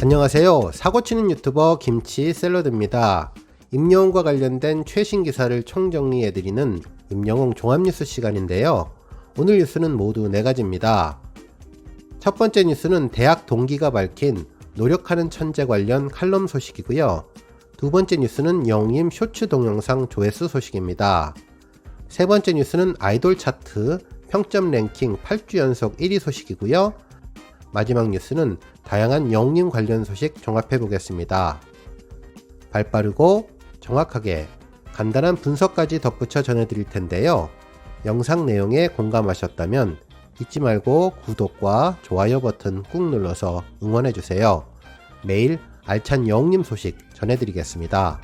안녕하세요. 사고치는 유튜버 김치샐러드입니다. 임영웅과 관련된 최신 기사를 총정리해드리는 임영웅 종합뉴스 시간인데요. 오늘 뉴스는 모두 4가지입니다. 첫 번째 뉴스는 대학 동기가 밝힌 노력하는 천재 관련 칼럼 소식이고요. 두 번째 뉴스는 영웅님 쇼츠 동영상 조회수 소식입니다. 세 번째 뉴스는 아이돌 차트 평점 랭킹 8주 연속 1위 소식이고요. 마지막 뉴스는 다양한 영웅님 관련 소식 종합해 보겠습니다. 발빠르고 정확하게 간단한 분석까지 덧붙여 전해드릴 텐데요. 영상 내용에 공감하셨다면 잊지 말고 구독과 좋아요 버튼 꾹 눌러서 응원해 주세요. 매일 알찬 영웅님 소식 전해드리겠습니다.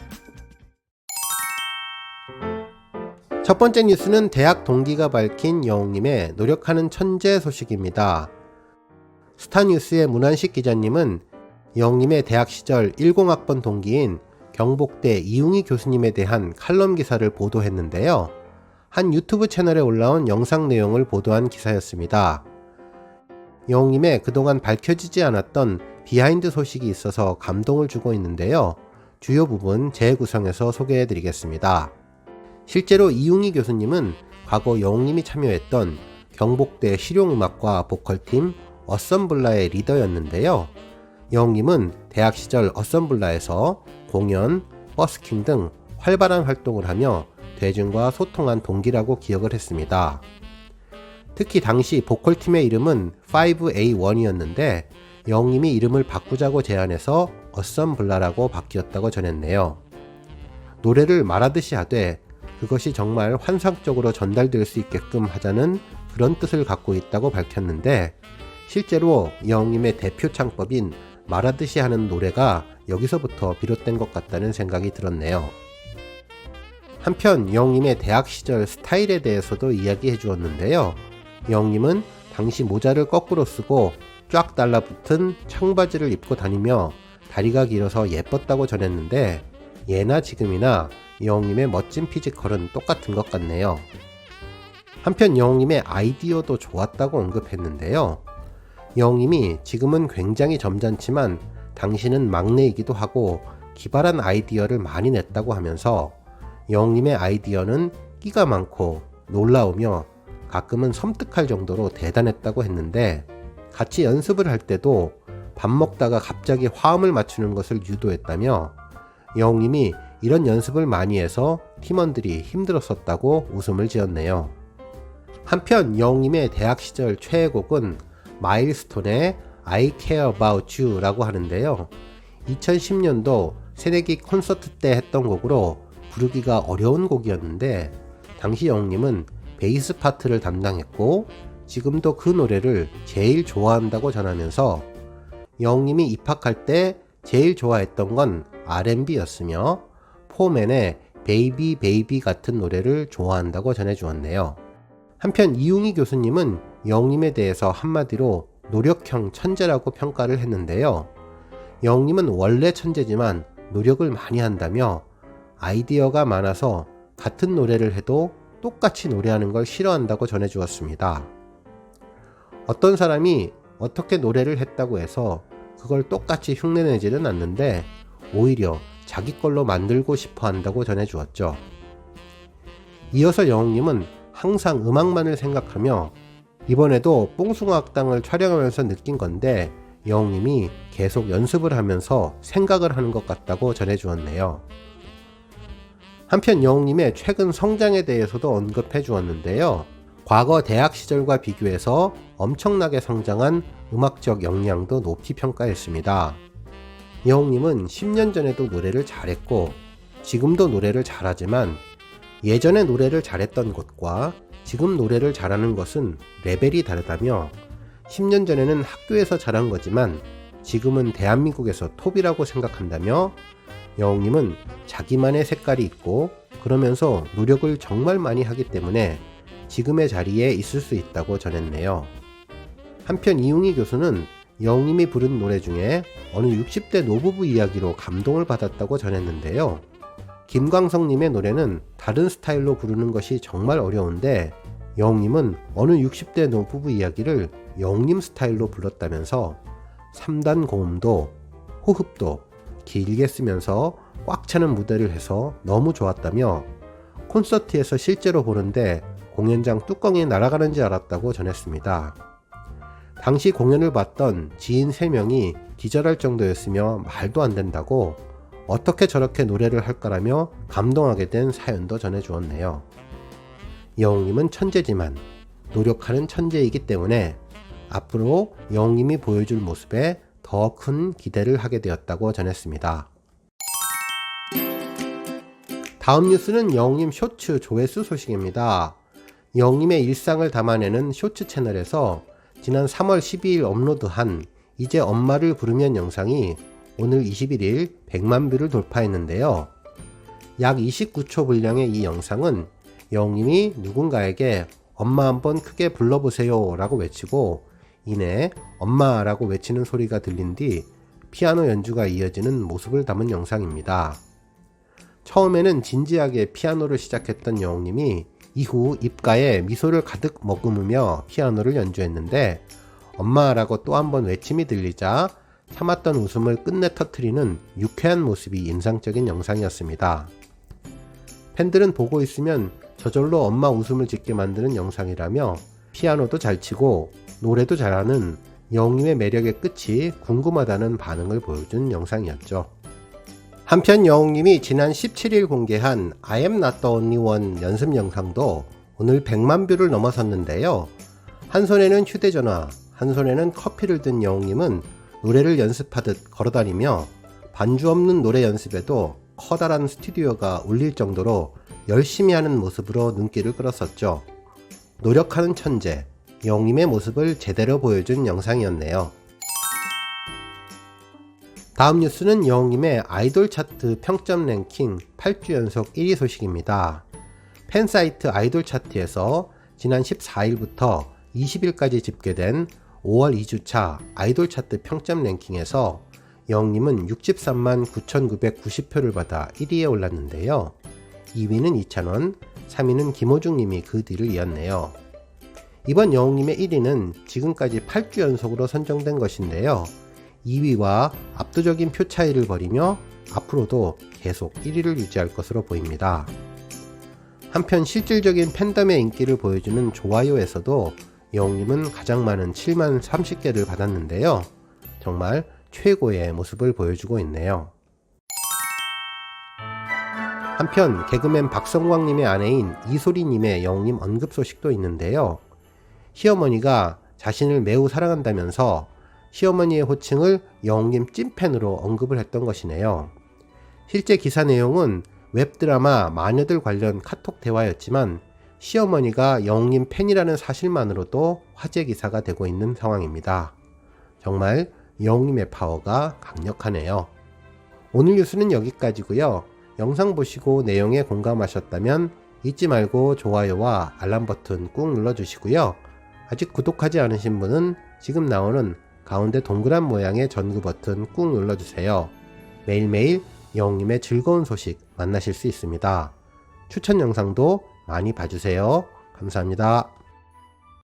첫 번째 뉴스는 대학 동기가 밝힌 영웅님의 노력하는 천재 소식입니다. 스타뉴스의 문환식 기자님은 영웅님의 대학 시절 10학번 동기인 경복대 이웅희 교수님에 대한 칼럼 기사를 보도했는데요. 한 유튜브 채널에 올라온 영상 내용을 보도한 기사였습니다. 영웅님의 그동안 밝혀지지 않았던 비하인드 소식이 있어서 감동을 주고 있는데요. 주요 부분 재구성해서 소개해 드리겠습니다. 실제로 이웅희 교수님은 과거 영웅님이 참여했던 경복대 실용음악과 보컬팀 어썸블라의 리더였는데요. 영웅님은 대학 시절 어썸블라에서 공연, 버스킹 등 활발한 활동을 하며 대중과 소통한 동기라고 기억을 했습니다. 특히 당시 보컬팀의 이름은 5A1이었는데 영웅님이 이름을 바꾸자고 제안해서 어썸블라라고 바뀌었다고 전했네요. 노래를 말하듯이 하되 그것이 정말 환상적으로 전달될 수 있게끔 하자는 그런 뜻을 갖고 있다고 밝혔는데 실제로 영웅님의 대표 창법인 말하듯이 하는 노래가 여기서부터 비롯된 것 같다는 생각이 들었네요. 한편 영웅님의 대학 시절 스타일에 대해서도 이야기해 주었는데요. 영웅님은 당시 모자를 거꾸로 쓰고 쫙 달라붙은 청바지를 입고 다니며 다리가 길어서 예뻤다고 전했는데 예나 지금이나 영웅님의 멋진 피지컬은 똑같은 것 같네요. 한편 영웅님의 아이디어도 좋았다고 언급했는데요. 영웅님이 지금은 굉장히 점잖지만 당시는 막내이기도 하고 기발한 아이디어를 많이 냈다고 하면서 영웅님의 아이디어는 끼가 많고 놀라우며 가끔은 섬뜩할 정도로 대단했다고 했는데 같이 연습을 할 때도 밥 먹다가 갑자기 화음을 맞추는 것을 유도했다며 영웅님이 이런 연습을 많이 해서 팀원들이 힘들었었다고 웃음을 지었네요. 한편 영웅님의 대학 시절 최애곡은 마일스톤의 I Care About You 라고 하는데요. 2010년도 새내기 콘서트 때 했던 곡으로 부르기가 어려운 곡이었는데 당시 영웅님은 베이스 파트를 담당했고 지금도 그 노래를 제일 좋아한다고 전하면서 영웅님이 입학할 때 제일 좋아했던 건 R&B였으며 포맨의 베이비 베이비 같은 노래를 좋아한다고 전해주었네요. 한편 이웅희 교수님은 영웅님에 대해서 한마디로 노력형 천재라고 평가를 했는데요. 영웅님은 원래 천재지만 노력을 많이 한다며 아이디어가 많아서 같은 노래를 해도 똑같이 노래하는 걸 싫어한다고 전해주었습니다. 어떤 사람이 어떻게 노래를 했다고 해서 그걸 똑같이 흉내내지는 않는데 오히려 자기 걸로 만들고 싶어 한다고 전해주었죠. 이어서 영웅님은 항상 음악만을 생각하며 이번에도 뽕숭아 학당을 촬영하면서 느낀 건데 영웅님이 계속 연습을 하면서 생각을 하는 것 같다고 전해주었네요. 한편 영웅님의 최근 성장에 대해서도 언급해 주었는데요. 과거 대학 시절과 비교해서 엄청나게 성장한 음악적 역량도 높이 평가했습니다. 영웅님은 10년 전에도 노래를 잘했고 지금도 노래를 잘하지만 예전에 노래를 잘했던 것과 지금 노래를 잘하는 것은 레벨이 다르다며 10년 전에는 학교에서 잘한 거지만 지금은 대한민국에서 톱이라고 생각한다며 영웅님은 자기만의 색깔이 있고 그러면서 노력을 정말 많이 하기 때문에 지금의 자리에 있을 수 있다고 전했네요. 한편 이웅희 교수는 영웅님이 부른 노래 중에 어느 60대 노부부 이야기로 감동을 받았다고 전했는데요. 김광석님의 노래는 다른 스타일로 부르는 것이 정말 어려운데 영웅님은 어느 60대 노부부 이야기를 영웅님 스타일로 불렀다면서 3단 고음도 호흡도 길게 쓰면서 꽉 차는 무대를 해서 너무 좋았다며 콘서트에서 실제로 보는데 공연장 뚜껑이 날아가는 줄 알았다고 전했습니다. 당시 공연을 봤던 지인 3명이 기절할 정도였으며 말도 안 된다고 어떻게 저렇게 노래를 할까라며 감동하게 된 사연도 전해주었네요. 영웅님은 천재지만 노력하는 천재이기 때문에 앞으로 영웅님이 보여줄 모습에 더 큰 기대를 하게 되었다고 전했습니다. 다음 뉴스는 영웅님 쇼츠 조회수 소식입니다. 영웅님의 일상을 담아내는 쇼츠 채널에서 지난 3월 12일 업로드한 이제 엄마를 부르면 영상이 오늘 21일 100만 뷰를 돌파했는데요. 약 29초 분량의 이 영상은 영웅님이 누군가에게 엄마 한번 크게 불러보세요 라고 외치고 이내 엄마라고 외치는 소리가 들린 뒤 피아노 연주가 이어지는 모습을 담은 영상입니다. 처음에는 진지하게 피아노를 시작했던 영웅님이 이후 입가에 미소를 가득 머금으며 피아노를 연주했는데 엄마라고 또 한번 외침이 들리자 참았던 웃음을 끝내 터뜨리는 유쾌한 모습이 인상적인 영상이었습니다. 팬들은 보고 있으면 저절로 엄마 웃음을 짓게 만드는 영상이라며 피아노도 잘 치고 노래도 잘하는 영웅님의 매력의 끝이 궁금하다는 반응을 보여준 영상이었죠. 한편 영웅님이 지난 17일 공개한 I am not the only one 연습 영상도 오늘 100만 뷰를 넘어섰는데요. 한 손에는 휴대전화, 한 손에는 커피를 든 영웅님은 노래를 연습하듯 걸어다니며 반주 없는 노래 연습에도 커다란 스튜디오가 울릴 정도로 열심히 하는 모습으로 눈길을 끌었었죠. 노력하는 천재, 영웅님의 모습을 제대로 보여준 영상이었네요. 다음 뉴스는 영웅님의 아이돌 차트 평점 랭킹 8주 연속 1위 소식입니다. 팬사이트 아이돌 차트에서 지난 14일부터 20일까지 집계된 5월 2주차 아이돌 차트 평점 랭킹에서 영웅님은 63만 9,990표를 받아 1위에 올랐는데요. 2위는 이찬원, 3위는 김호중님이 그 뒤를 이었네요. 이번 영웅님의 1위는 지금까지 8주 연속으로 선정된 것인데요. 2위와 압도적인 표 차이를 벌이며 앞으로도 계속 1위를 유지할 것으로 보입니다. 한편 실질적인 팬덤의 인기를 보여주는 좋아요에서도 영웅님은 가장 많은 7만 30개를 받았는데요. 정말 최고의 모습을 보여주고 있네요. 한편 개그맨 박성광님의 아내인 이소리님의 영웅님 언급 소식도 있는데요. 시어머니가 자신을 매우 사랑한다면서 시어머니의 호칭을 영웅님 찐팬으로 언급을 했던 것이네요. 실제 기사 내용은 웹드라마 마녀들 관련 카톡 대화였지만 시어머니가 영웅님 팬이라는 사실만으로도 화제 기사가 되고 있는 상황입니다. 정말 영웅님의 파워가 강력하네요. 오늘 뉴스는 여기까지고요. 영상 보시고 내용에 공감하셨다면 잊지 말고 좋아요와 알람 버튼 꾹 눌러주시고요. 아직 구독하지 않으신 분은 지금 나오는 가운데 동그란 모양의 전구 버튼 꾹 눌러주세요. 매일매일 영웅님의 즐거운 소식 만나실 수 있습니다. 추천 영상도 많이 봐주세요. 감사합니다.